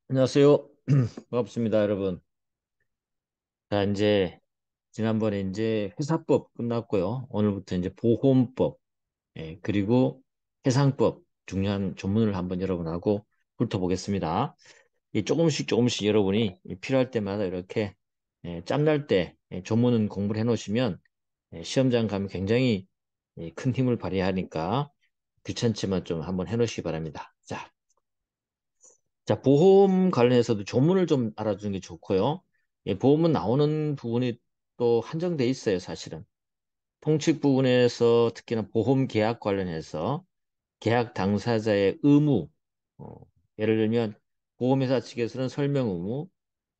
안녕하세요. 반갑습니다, 여러분. 자, 이제 지난번에 이제 회사법 끝났고요. 오늘부터 이제 보험법, 그리고 해상법 중요한 전문을 한번 여러분하고 훑어보겠습니다. 이 조금씩 여러분이 필요할 때마다 이렇게 짬날 때 전문은 공부를 해놓으시면 시험장 가면 굉장히 큰 힘을 발휘하니까 귀찮지만 좀 한번 해놓으시기 바랍니다. 자, 보험 관련해서도 조문을 좀 알아두는 게 좋고요. 보험은 나오는 부분이 또 한정돼 있어요, 사실은. 통칙 부분에서 특히나 보험 계약 관련해서 계약 당사자의 의무, 어, 예를 들면 보험회사 측에서는 설명 의무,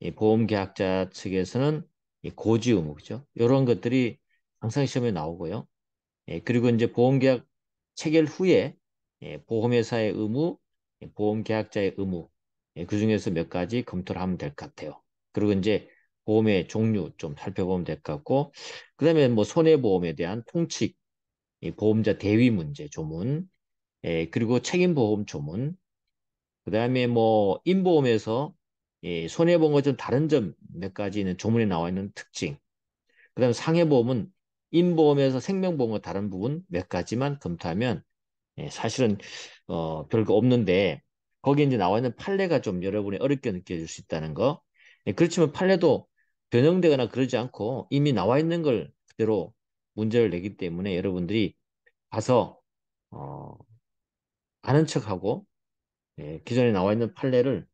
이 보험 계약자 측에서는 이 고지 의무, 그죠? 이런 것들이 항상 시험에 나오고요. 그리고 이제 보험계약 체결 후에 보험회사의 의무, 보험계약자의 의무, 그중에서 몇 가지 검토를 하면 될 것 같아요. 그리고 이제 보험의 종류 좀 살펴보면 될 것 같고, 그 다음에 뭐 손해보험에 대한 통칙, 이 보험자 대위 문제 조문, 그리고 책임보험 조문, 그 다음에 뭐 인보험에서 손해보험과 좀 다른 점 몇 가지는 조문에 나와 있는 특징, 그다음 상해보험은 인보험에서 생명보험과 다른 부분 몇 가지만 검토하면 사실은 별거 없는데 거기 이제 나와 있는 판례가 좀 여러분이 어렵게 느껴질 수 있다는 거. 그렇지만 판례도 변형되거나 그러지 않고 이미 나와 있는 걸 그대로 문제를 내기 때문에 여러분들이 가서 어, 아는 척하고 기존에 나와 있는 판례를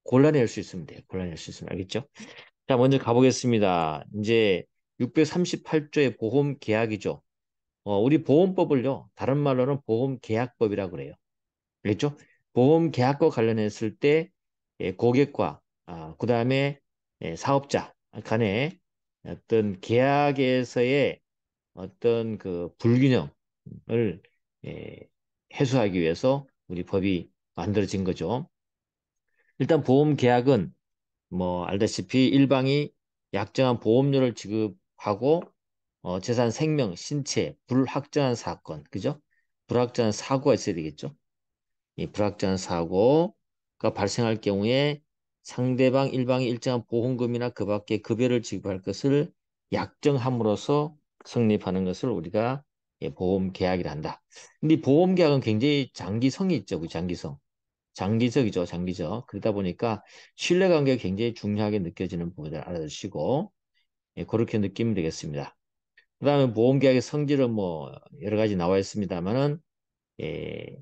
골라낼 수 있으면 돼요. 골라낼 수 있으면 알겠죠? 자, 먼저 가보겠습니다. 이제 638조의 보험 계약이죠. 우리 보험법을요, 다른 말로는 보험 계약법이라고 그래요. 알겠죠? 보험 계약과 관련했을 때 고객과 그다음에 사업자 간의 어떤 계약에서의 어떤 그 불균형을 예, 해소하기 위해서 우리 법이 만들어진 거죠. 일단 보험 계약은 뭐 알다시피 일방이 약정한 보험료를 지급하고 재산, 생명, 신체, 불확정한 사건, 그죠? 불확정한 사고가 있어야 되겠죠? 이 불확정한 사고가 발생할 경우에 상대방 일방이 일정한 보험금이나 그 밖의 급여를 지급할 것을 약정함으로써 성립하는 것을 우리가 보험 계약이라 한다. 근데 이 보험 계약은 굉장히 장기성이 있죠, 그 장기성. 장기적이죠, 장기적. 그러다 보니까 신뢰관계가 굉장히 중요하게 느껴지는 부분을 알아두시고, 그렇게 느끼면 되겠습니다. 그 다음에 보험계약의 성질은 뭐, 여러 가지 나와 있습니다만은, 예,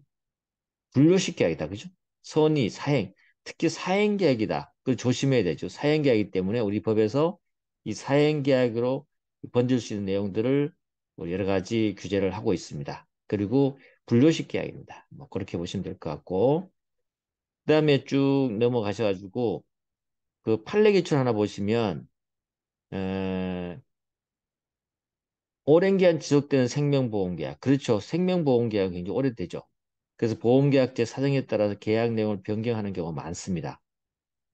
분류식 계약이다. 그죠? 선의, 사행, 특히 사행계약이다. 그걸 조심해야 되죠. 사행계약이기 때문에 우리 법에서 이 사행계약으로 번질 수 있는 내용들을 뭐 여러 가지 규제를 하고 있습니다. 그리고 분류식 계약입니다. 뭐, 그렇게 보시면 될 것 같고, 그다음에 쭉 넘어가셔가지고 그 판례 기출 하나 보시면 에, 오랜 기간 지속되는 생명보험계약. 그렇죠. 생명보험계약은 굉장히 오래되죠. 그래서 보험계약제 사정에 따라서 계약 내용을 변경하는 경우가 많습니다.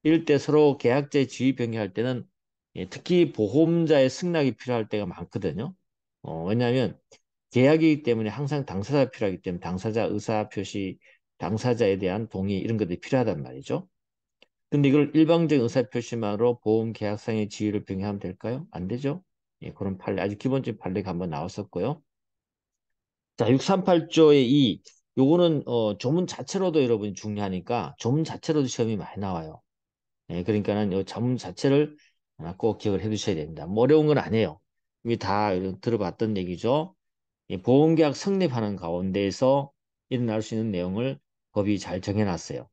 이럴 때 서로 계약자의 지위 변경할 때는 특히 보험자의 승낙이 필요할 때가 많거든요. 왜냐하면 계약이기 때문에 항상 당사자가 필요하기 때문에 당사자 의사 표시, 당사자에 대한 동의 이런 것들이 필요하단 말이죠. 근데 이걸 일방적 의사표시만으로 보험 계약상의 지위를 변경하면 될까요? 안 되죠? 그런 판례, 아주 기본적인 판례가 한번 나왔었고요. 자, 638조의 2. 요거는, 조문 자체로도 여러분이 중요하니까 조문 자체로도 시험이 많이 나와요. 그러니까는 요 조문 자체를 하나 꼭 기억을 해 두셔야 됩니다. 뭐 어려운 건 아니에요. 이미 다 들어봤던 얘기죠. 보험계약 성립하는 가운데에서 일어날 수 있는 내용을 법이 잘 정해놨어요.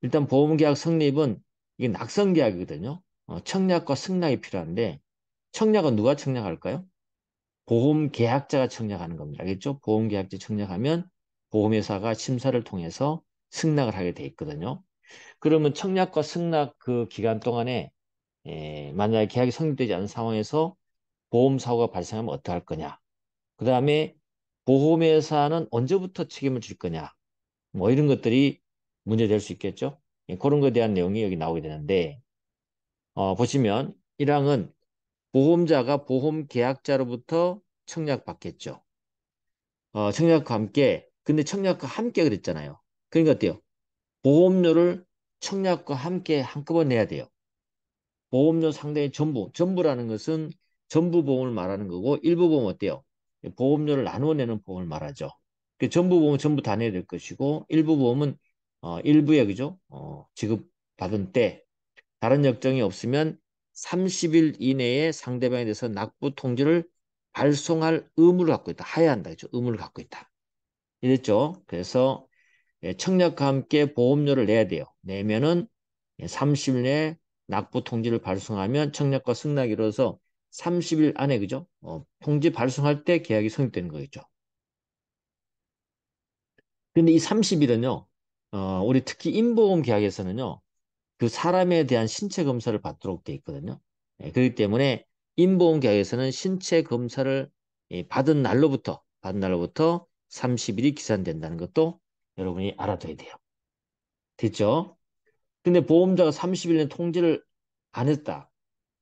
일단 보험계약 성립은 이게 낙성계약이거든요. 청약과 승낙이 필요한데 청약은 누가 청약할까요? 보험계약자가 청약하는 겁니다. 알겠죠? 보험계약자 청약하면 보험회사가 심사를 통해서 승낙을 하게 돼 있거든요. 그러면 청약과 승낙 그 기간 동안에 만약에 계약이 성립되지 않은 상황에서 보험사고가 발생하면 어떡할 거냐? 그 다음에 보험회사는 언제부터 책임을 질 거냐? 뭐 이런 것들이 문제될 수 있겠죠. 그런 것에 대한 내용이 여기 나오게 되는데 보시면 1항은 보험자가 보험 계약자로부터 청약받겠죠. 청약과 함께 근데 청약과 함께 그랬잖아요. 그러니까 어때요? 보험료를 청약과 함께 한꺼번에 내야 돼요. 보험료 상당히 전부라는 것은 전부 보험을 말하는 거고 일부 보험 어때요? 보험료를 나누어 내는 보험을 말하죠. 그 전부 보험은 전부 다 내야 될 것이고 일부 보험은 일부에 그죠? 지급받은 때 다른 역정이 없으면 30일 이내에 상대방에 대해서 납부 통지를 발송할 의무를 갖고 있다. 해야 한다. 그죠? 의무를 갖고 있다. 이랬죠. 그래서 청약과 함께 보험료를 내야 돼요. 내면은 30일 내에 납부 통지를 발송하면 청약과 승낙이 이루어서 30일 안에 그죠? 통지 발송할 때 계약이 성립되는 거겠죠. 근데 이 30일은요. 우리 특히 인보험 계약에서는요. 그 사람에 대한 신체 검사를 받도록 돼 있거든요. 그렇기 때문에 인보험 계약에서는 신체 검사를 받은 날로부터 30일이 기산된다는 것도 여러분이 알아둬야 돼요. 됐죠? 근데 보험자가 30일 내 통지를 안 했다.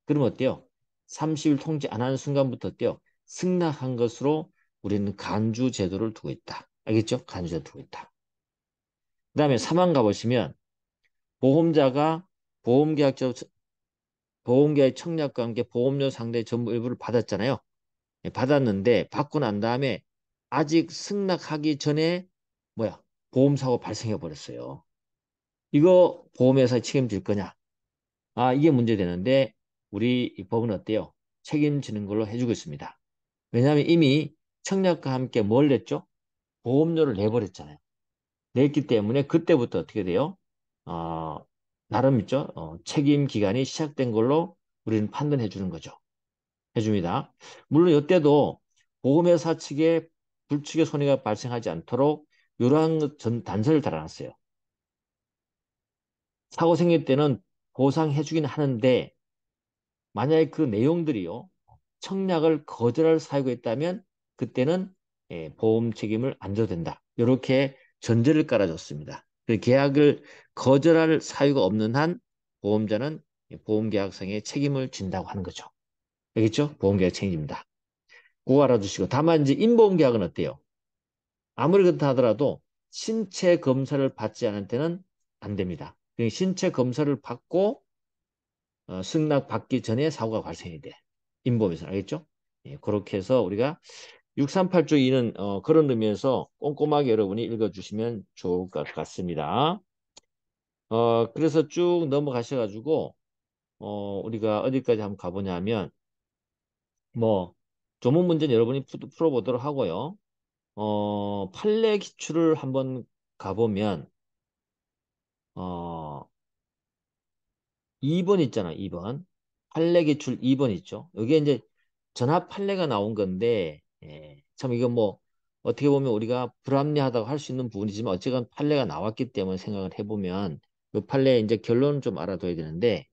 그러면 어때요? 30일 통지 안 하는 순간부터 어때요? 승낙한 것으로 우리는 간주 제도를 두고 있다. 알겠죠? 간주 제도 두고 있다. 그다음에 사망 가보시면 보험자가 보험계약자 보험계약 청약과 함께 보험료 상대 전부 일부를 받았잖아요. 받았는데 받고 난 다음에 아직 승낙하기 전에 뭐야? 보험사고 발생해 버렸어요. 이거 보험회사 책임질 거냐? 이게 문제되는데 우리 이 법은 어때요? 책임지는 걸로 해주고 있습니다. 왜냐하면 이미 청약과 함께 뭘 냈죠? 보험료를 내버렸잖아요. 냈기 때문에 그때부터 어떻게 돼요? 어, 나름 있죠? 책임 기간이 시작된 걸로 우리는 판단해 주는 거죠. 해줍니다. 물론 이때도 보험회사 측에 불측의 손해가 발생하지 않도록 이러한 단서를 달아놨어요. 사고 생길 때는 보상해 주긴 하는데 만약에 그 내용들이요. 청약을 거절할 사유가 있다면 그때는 보험 책임을 안 져도 된다. 이렇게 전제를 깔아줬습니다. 그 계약을 거절할 사유가 없는 한 보험자는 보험계약상의 책임을 진다고 하는 거죠. 알겠죠? 보험계약 책임입니다. 그거 알아두시고 다만 이제 인보험계약은 어때요? 아무리 그렇다 하더라도 신체 검사를 받지 않을 때는 안 됩니다. 그러니까 신체 검사를 받고 승낙 받기 전에 사고가 발생이 돼. 인보험에서 알겠죠? 예, 그렇게 해서 우리가 638조 2는 그런 의미에서 꼼꼼하게 여러분이 읽어주시면 좋을 것 같습니다. 그래서 쭉 넘어가셔가지고 우리가 어디까지 한번 가보냐면 뭐 조문 문제는 여러분이 풀어보도록 하고요. 판례 기출을 한번 가보면 어, 2번 있잖아, 2번. 판례 기출 2번 있죠. 여기에 이제 전압 판례가 나온 건데, 참 이건 뭐 어떻게 보면 우리가 불합리하다고 할 수 있는 부분이지만 어쨌건 판례가 나왔기 때문에 생각을 해보면 그 판례 이제 결론을 좀 알아둬야 되는데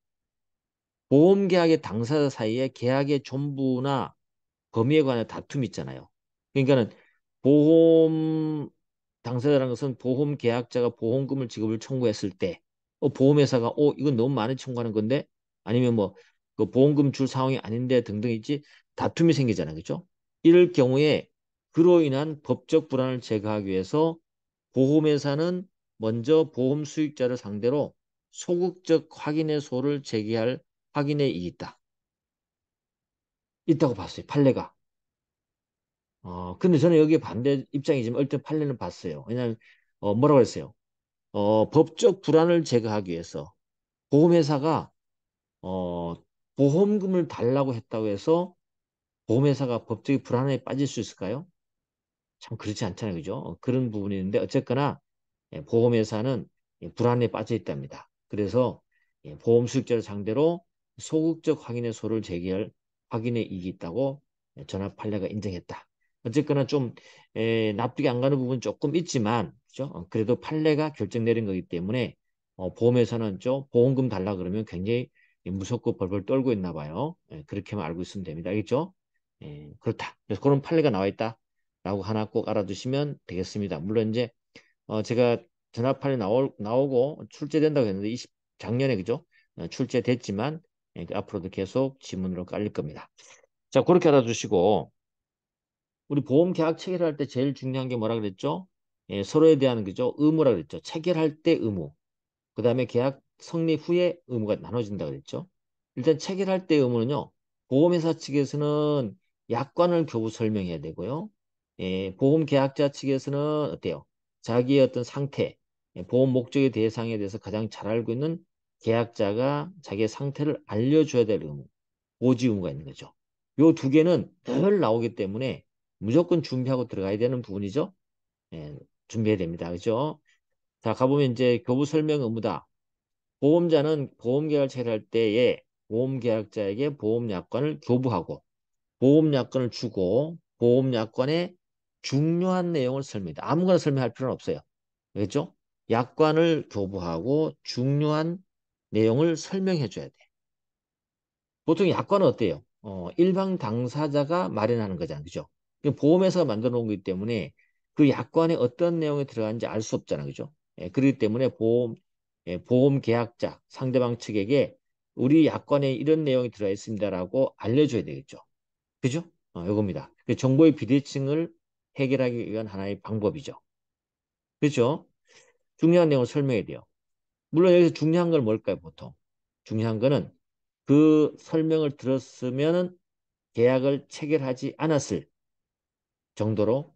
보험 계약의 당사자 사이에 계약의 존부나 범위에 관한 다툼이 있잖아요. 그러니까는 보험 당사자라는 것은 보험 계약자가 보험금을 지급을 청구했을 때 보험회사가 이건 너무 많이 청구하는 건데 아니면 뭐 그 보험금 줄 상황이 아닌데 등등 있지 다툼이 생기잖아요. 그렇죠? 이럴 경우에 그로 인한 법적 불안을 제거하기 위해서 보험회사는 먼저 보험 수익자를 상대로 소극적 확인의 소를 제기할 확인의 이익이 있다고 봤어요. 판례가. 근데 저는 여기에 반대 입장이지만 얼핏 판례는 봤어요. 왜냐하면 뭐라고 했어요? 법적 불안을 제거하기 위해서 보험회사가 어, 보험금을 달라고 했다고 해서 보험회사가 법적인 불안에 빠질 수 있을까요? 참 그렇지 않잖아요. 그죠? 그런 부분이 있는데 어쨌거나 보험회사는 불안에 빠져 있답니다. 그래서 보험 수익자를 상대로 소극적 확인의 소를 제기할 확인의 이익이 있다고 전압 판례가 인정했다. 어쨌거나 좀 납득이 안 가는 부분 조금 있지만 그죠? 그래도 판례가 결정 내린 거기 때문에 보험회사는 좀 보험금 달라 그러면 굉장히 무섭고 벌벌 떨고 있나 봐요. 그렇게만 알고 있으면 됩니다. 알겠죠? 그렇다. 그래서 그런 판례가 나와 있다라고 하나 꼭 알아두시면 되겠습니다. 물론 이제 제가 전화판에 나오고 출제된다고 했는데 작년에 그죠? 출제됐지만 앞으로도 계속 지문으로 깔릴 겁니다. 자, 그렇게 알아두시고 우리 보험 계약 체결할 때 제일 중요한 게 뭐라 그랬죠? 서로에 대한 그죠? 의무라 그랬죠. 체결할 때 의무. 그 다음에 계약 성립 후에 의무가 나눠진다 그랬죠. 일단 체결할 때 의무는요. 보험회사 측에서는 약관을 교부 설명해야 되고요. 예, 보험 계약자 측에서는 어때요? 자기의 어떤 상태, 예, 보험 목적의 대상에 대해서 가장 잘 알고 있는 계약자가 자기의 상태를 알려줘야 될 의무, 고지 의무가 있는 거죠. 요 두 개는 늘 나오기 때문에 무조건 준비하고 들어가야 되는 부분이죠. 예, 준비해야 됩니다. 그죠? 자, 가보면 이제 교부 설명 의무다. 보험자는 보험계약을 체결할 때에 보험계약자에게 보험약관을 교부하고 보험약관을 주고 보험약관의 중요한 내용을 설명합니다. 아무거나 설명할 필요는 없어요. 알겠죠? 약관을 교부하고 중요한 내용을 설명해 줘야 돼. 보통 약관은 어때요? 일방 당사자가 마련하는 거잖아요. 그죠? 보험회사가 만들어 놓은 거기 때문에 그 약관에 어떤 내용이 들어가는지 알 수 없잖아요. 그죠? 예, 그렇기 때문에 보험 계약자, 상대방 측에게 우리 약관에 이런 내용이 들어가 있습니다라고 알려줘야 되겠죠. 그죠? 이겁니다. 정보의 비대칭을 해결하기 위한 하나의 방법이죠. 그렇죠? 중요한 내용을 설명해야 돼요. 물론 여기서 중요한 건 뭘까요, 보통? 중요한 거는 그 설명을 들었으면 계약을 체결하지 않았을 정도로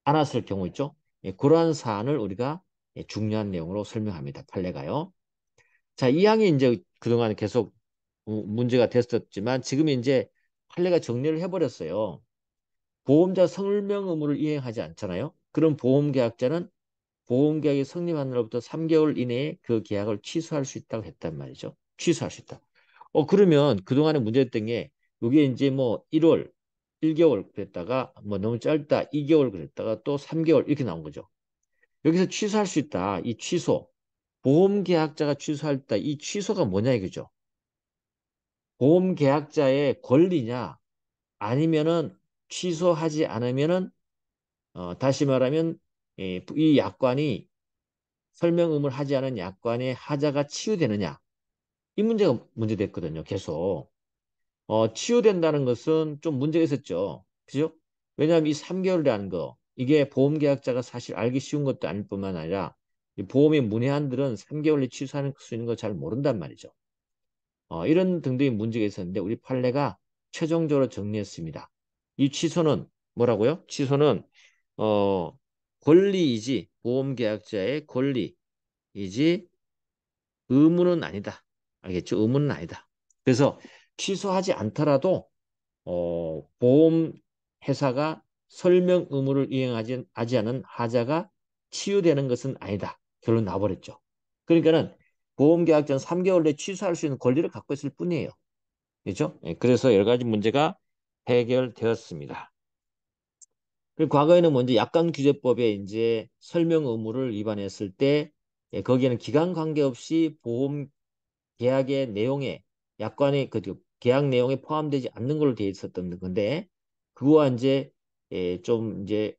않았을 경우 있죠. 예, 그러한 사안을 우리가 예, 중요한 내용으로 설명합니다. 판례가요. 자, 이 항이 이제 그동안 계속 문제가 됐었지만 지금 이제 판례가 정리를 해버렸어요. 보험자 설명 의무를 이행하지 않잖아요. 그럼 보험계약자는 보험계약이 성립한 날로부터 3개월 이내에 그 계약을 취소할 수 있다고 했단 말이죠. 취소할 수 있다. 그러면 그동안에 문제였던 게 이게 이제 뭐 1월, 1개월 그랬다가 뭐 너무 짧다 2개월 그랬다가 또 3개월 이렇게 나온 거죠. 여기서 취소할 수 있다. 이 취소. 보험계약자가 취소할 때 이 취소가 뭐냐 이거죠. 보험계약자의 권리냐 아니면은 취소하지 않으면은 다시 말하면 이 약관이 설명 의무를 하지 않은 약관의 하자가 치유되느냐 이 문제가 문제됐거든요. 계속. 치유된다는 것은 좀 문제가 있었죠. 그죠? 왜냐하면 이 3개월이라는 거, 이게 보험계약자가 사실 알기 쉬운 것도 아닐 뿐만 아니라, 이 보험의 문의한들은 3개월에 취소할 수 있는 거 잘 모른단 말이죠. 이런 등등의 문제가 있었는데, 우리 판례가 최종적으로 정리했습니다. 이 취소는 뭐라고요? 취소는, 어, 권리이지, 보험계약자의 권리이지, 의무는 아니다. 알겠죠? 의무는 아니다. 그래서 취소하지 않더라도 보험 회사가 설명 의무를 하지 않은 하자가 치유되는 것은 아니다. 결론 나버렸죠. 그러니까는 보험계약 전 3개월 내에 취소할 수 있는 권리를 갖고 있을 뿐이에요. 그렇죠? 예, 그래서 여러 가지 문제가 해결되었습니다. 그리고 과거에는 먼저 약관규제법에 이제 설명 의무를 위반했을 때 예, 거기에는 기간 관계없이 보험 계약의 내용에 약관의 그 계약 내용에 포함되지 않는 걸로 되어 있었던 건데 그거와 이제 좀 이제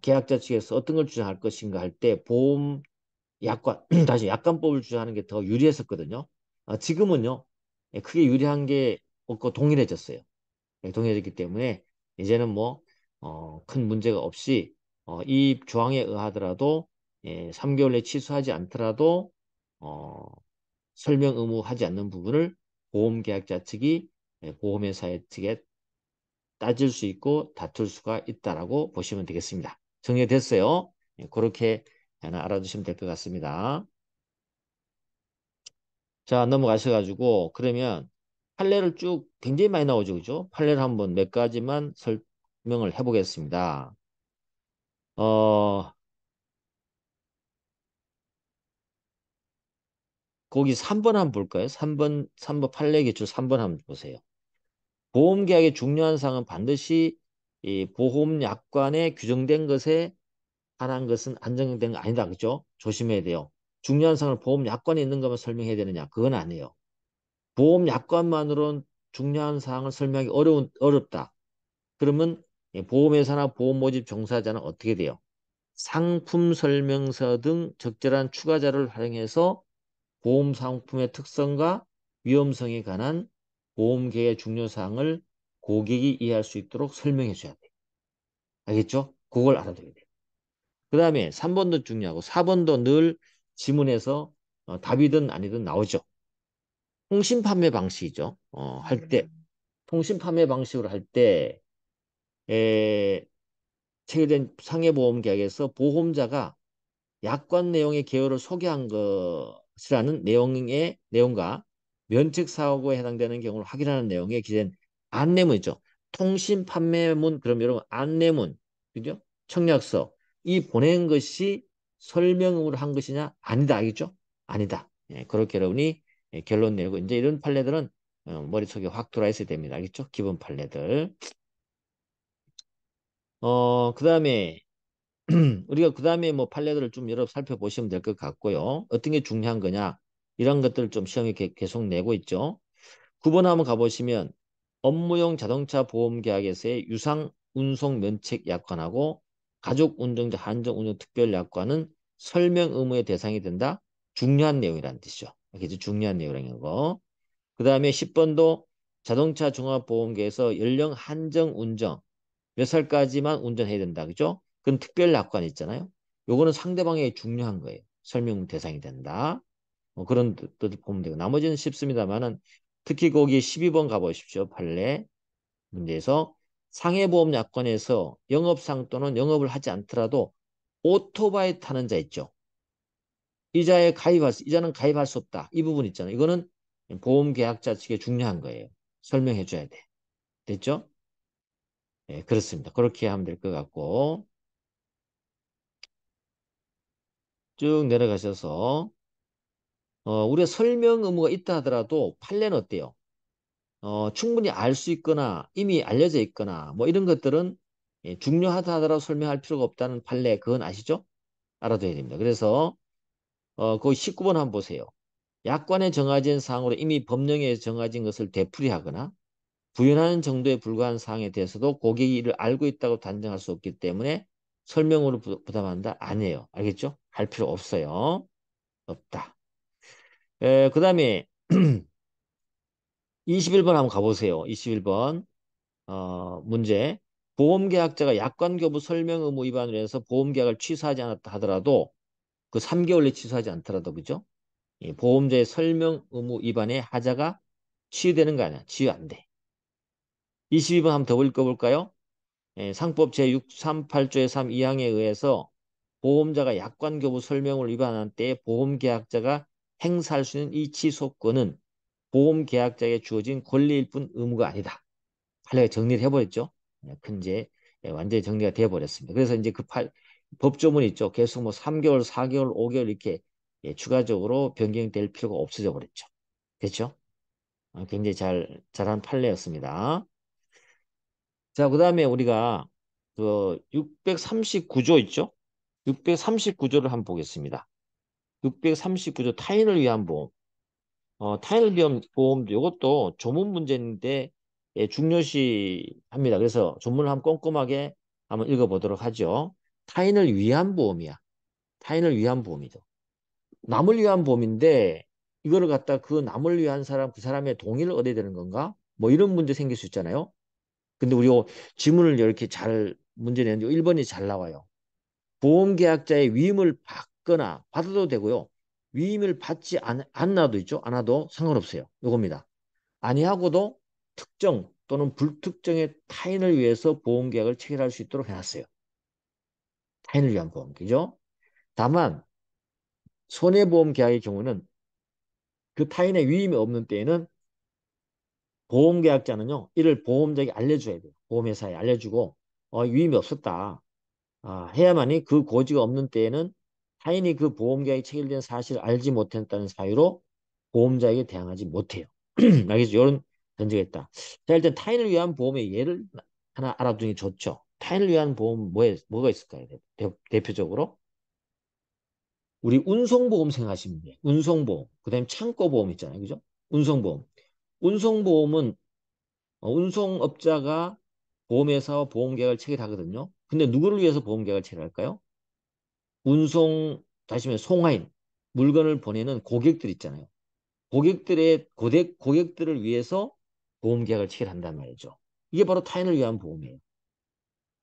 계약자 측에서 어떤 걸 주장할 것인가 할 때 보험 약관 다시 약관법을 주장하는 게 더 유리했었거든요. 지금은요 크게 유리한 게 없고 동일해졌어요. 동일해졌기 때문에 이제는 뭐 큰 문제가 없이 이 조항에 의하더라도 3개월 내 취소하지 않더라도 어, 설명 의무하지 않는 부분을 보험계약자 측이 보험회사 측에 따질 수 있고 다툴 수가 있다라고 보시면 되겠습니다. 정리됐어요? 그렇게 하나 알아두시면 될 것 같습니다. 자, 넘어가셔가지고 그러면 판례를 쭉 굉장히 많이 나오죠, 그죠? 판례를 한번 몇 가지만 설명을 해보겠습니다. 어, 거기 3번 한번 볼까요? 3번 판례 기출 3번 한번 보세요. 보험계약의 중요한 사항은 반드시 이 보험약관에 규정된 것에 한한 것은 안정된 거 아니다. 그죠? 조심해야 돼요. 중요한 사항을 보험약관에 있는 것만 설명해야 되느냐? 그건 아니에요. 보험약관만으로는 중요한 사항을 설명하기 어렵다. 그러면 보험회사나 보험모집 종사자는 어떻게 돼요? 상품 설명서 등 적절한 추가 자료를 활용해서 보험 상품의 특성과 위험성에 관한 보험계의 중요 사항을 고객이 이해할 수 있도록 설명해 줘야 돼요. 알겠죠? 그걸 알아둬야 돼요. 그 다음에 3번도 중요하고 4번도 늘 지문에서 답이든 아니든 나오죠. 통신 판매 방식이죠. 할 때, 통신 판매 방식으로 할 때, 체결된 상해보험 계약에서 보험자가 약관 내용의 개요를 소개한 것이라는 내용의 내용과 면책 사고에 해당되는 경우를 확인하는 내용에 기재된 안내문이죠. 통신 판매문 그럼 여러분 안내문 그죠? 청약서 이 보낸 것이 설명으로 한 것이냐? 아니다 알겠죠? 아니다. 예, 그렇게 여러분이 결론 내고 이제 이런 판례들은 머릿속에 확 들어와 있어야 됩니다. 알겠죠? 기본 판례들. 그다음에 우리가 그 다음에 뭐 판례들을 좀 여러 살펴보시면 될 것 같고요. 어떤 게 중요한 거냐 이런 것들을 좀 시험에 계속 내고 있죠. 9번 한번 가보시면 업무용 자동차 보험 계약에서의 유상 운송 면책 약관하고 가족 운전자 한정 운영 특별 약관은 설명 의무의 대상이 된다. 중요한 내용이라는 뜻이죠. 이게 중요한 내용이라는 거. 그 다음에 10번도 자동차 종합보험계에서 연령 한정 운전 몇 살까지만 운전해야 된다. 그죠? 그건 특별 약관 있잖아요. 요거는 상대방에게 중요한 거예요. 설명 대상이 된다. 그런 뜻을 보면 되고 나머지는 쉽습니다만은 특히 거기 12번 가보십시오. 판례 문제에서 상해보험 약관에서 영업상 또는 영업을 하지 않더라도 오토바이 타는 자 있죠. 이자는 가입할 수 없다. 이 부분 있잖아요. 이거는 보험 계약자 측에 중요한 거예요. 설명해 줘야 돼. 됐죠? 네, 그렇습니다. 그렇게 하면 될 것 같고 쭉 내려가셔서 우리가 설명 의무가 있다 하더라도 판례는 어때요? 충분히 알 수 있거나 이미 알려져 있거나 뭐 이런 것들은 중요하다 하더라도 설명할 필요가 없다는 판례 그건 아시죠? 알아둬야 됩니다. 그래서 거기 19번 한번 보세요. 약관에 정해진 사항으로 이미 법령에 정해진 것을 되풀이하거나 부연하는 정도에 불과한 사항에 대해서도 고객이 이를 알고 있다고 단정할 수 없기 때문에 설명으로 부담한다? 아니에요. 알겠죠? 할 필요 없어요. 없다. 그 다음에 21번 한번 가보세요. 21번 문제. 보험계약자가 약관교부 설명 의무 위반을 해서 보험계약을 취소하지 않았다 하더라도 그 3개월 내 취소하지 않더라도 그죠? 보험자의 설명 의무 위반의 하자가 치유되는 거 아니야? 치유 안 돼. 22번 한번 더 읽어볼까요? 상법 제638조의 3 2항에 의해서 보험자가 약관교부 설명을 위반한 때에 보험계약자가 행사할 수 있는 이 취소권은 보험계약자에게 주어진 권리일 뿐 의무가 아니다. 판례가 정리를 해버렸죠. 큰 이제 완전히 정리가 되어버렸습니다. 그래서 이제 법조문이 있죠. 계속 뭐 3개월, 4개월, 5개월 이렇게 추가적으로 변경될 필요가 없어져 버렸죠. 그렇죠? 굉장히 잘한 판례였습니다. 자, 그 다음에 우리가 그 639조 있죠? 639조를 한번 보겠습니다. 639조 타인을 위한 보험. 타인을 위한 보험 이것도 조문 문제인데 중요시합니다. 그래서 조문을 한번 꼼꼼하게 한번 읽어보도록 하죠. 타인을 위한 보험이야. 타인을 위한 보험이죠. 남을 위한 보험인데 이거를 갖다 그 남을 위한 사람 그 사람의 동의를 얻어야 되는 건가? 뭐 이런 문제 생길 수 있잖아요. 근데 우리 지문을 이렇게 잘 문제 내는데 1번이 잘 나와요. 보험계약자의 위임을 받거나 받아도 되고요. 위임을 받지 않아도 있죠. 않아도 상관없어요. 이겁니다. 아니하고도 특정 또는 불특정의 타인을 위해서 보험계약을 체결할 수 있도록 해놨어요. 타인을 위한 보험이죠. 다만 손해보험 계약의 경우는 그 타인의 위임이 없는 때에는 보험계약자는요. 이를 보험자에게 알려줘야 돼요. 보험회사에 알려주고 위임이 없었다. 해야만이 그 고지가 없는 때에는 타인이 그 보험계약이 체결된 사실을 알지 못했다는 사유로 보험자에게 대항하지 못해요. 알겠죠? 이런 전제가 있다. 자, 일단 타인을 위한 보험의 예를 하나 알아두는 게 좋죠. 타인을 위한 보험 뭐가 있을까요? 대표적으로 우리 운송보험 생각하시면 돼요. 운송보험. 그다음에 창고보험 있잖아요. 그죠? 운송보험. 운송보험은 운송업자가 보험회사와 보험계약을 체결하거든요. 근데 누구를 위해서 보험계약을 체결할까요? 다시 말해 송화인, 물건을 보내는 고객들 있잖아요. 고객들을 위해서 보험계약을 체결한단 말이죠. 이게 바로 타인을 위한 보험이에요.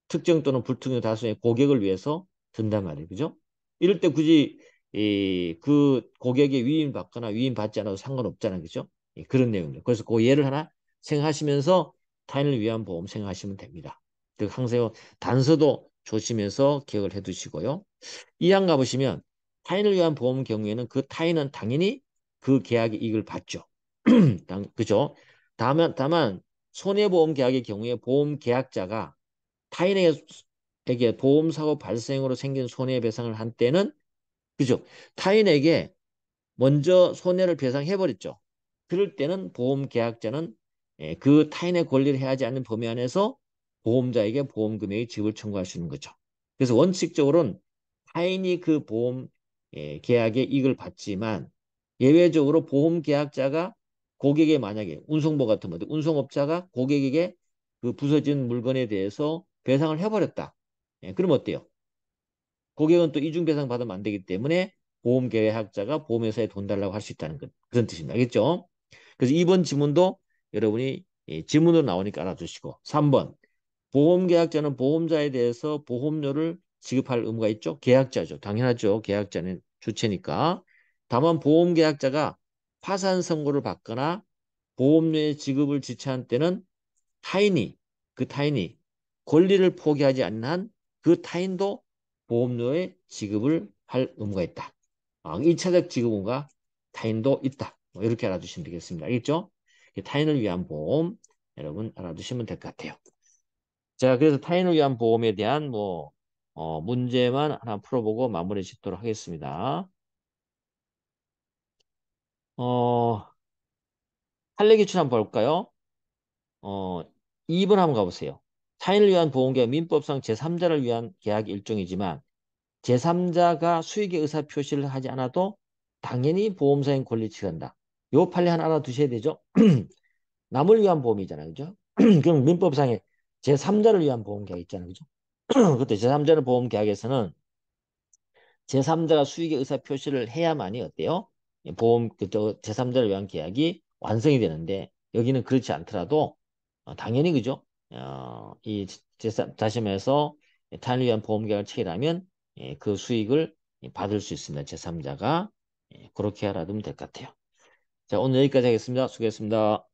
특정 또는 불특정 다수의 고객을 위해서 든단 말이에요. 그죠? 이럴 때 굳이 그 고객의 위임받거나 위임받지 않아도 상관없잖아요. 그죠? 예, 그런 내용이에요. 그래서 그 예를 하나 생각하시면서 타인을 위한 보험 생각하시면 됩니다. 그 항상 단서도 조심해서 기억을 해 두시고요. 이 항 가보시면 타인을 위한 보험 경우에는 그 타인은 당연히 그 계약의 이익을 받죠. 그죠? 다만 손해보험 계약의 경우에 보험 계약자가 타인에게 보험사고 발생으로 생긴 손해배상을 한 때는 그죠? 타인에게 먼저 손해를 배상해버렸죠. 그럴 때는 보험 계약자는 그 타인의 권리를 해하지 않는 범위 안에서 보험자에게 보험 금액의 지급을 청구할 수 있는 거죠. 그래서 원칙적으로는 타인이 그 보험 계약의 이익을 받지만 예외적으로 보험 계약자가 고객에 만약에 운송보 같은 건데 운송업자가 고객에게 그 부서진 물건에 대해서 배상을 해버렸다. 그럼 어때요? 고객은 또 이중배상 받으면 안 되기 때문에 보험계약자가 보험회사에 돈 달라고 할 수 있다는 것. 그런 뜻입니다. 알겠죠? 그래서 2번 지문도 여러분이 지문으로 나오니까 알아두시고 3번 보험계약자는 보험자에 대해서 보험료를 지급할 의무가 있죠? 계약자죠. 당연하죠. 계약자는 주체니까. 다만 보험계약자가 파산 선고를 받거나 보험료의 지급을 지체한 때는 타인이 그 타인이 권리를 포기하지 않는 한 그 타인도 보험료의 지급을 할 의무가 있다. 1차적 지급 의무가 타인도 있다. 뭐 이렇게 알아두시면 되겠습니다. 알겠죠? 타인을 위한 보험 여러분 알아두시면 될 것 같아요. 자, 그래서 타인을 위한 보험에 대한 문제만 하나 풀어보고 마무리 짓도록 하겠습니다. 어, 판례 기출 한번 볼까요? 어, 2번 한번 가보세요. 타인을 위한 보험계약 민법상 제3자를 위한 계약 일종이지만 제3자가 수익의 의사 표시를 하지 않아도 당연히 보험사인 권리 취한다. 요 판례 하나 알아두셔야 되죠. 남을 위한 보험이잖아요. 그죠? 그럼 민법상에 제3자를 위한 보험계약 있잖아요. 그죠? 그때 제3자를 보험계약에서는 제3자가 수익의 의사 표시를 해야만이 어때요? 보험 그저 제3자를 위한 계약이 완성이 되는데 여기는 그렇지 않더라도 당연히 그죠? 이 다시 말해서 타인을 위한 보험 계약을 체결하면 그 수익을 받을 수 있습니다. 제3자가 그렇게 알아두면 될 것 같아요. 자, 오늘 여기까지 하겠습니다. 수고했습니다.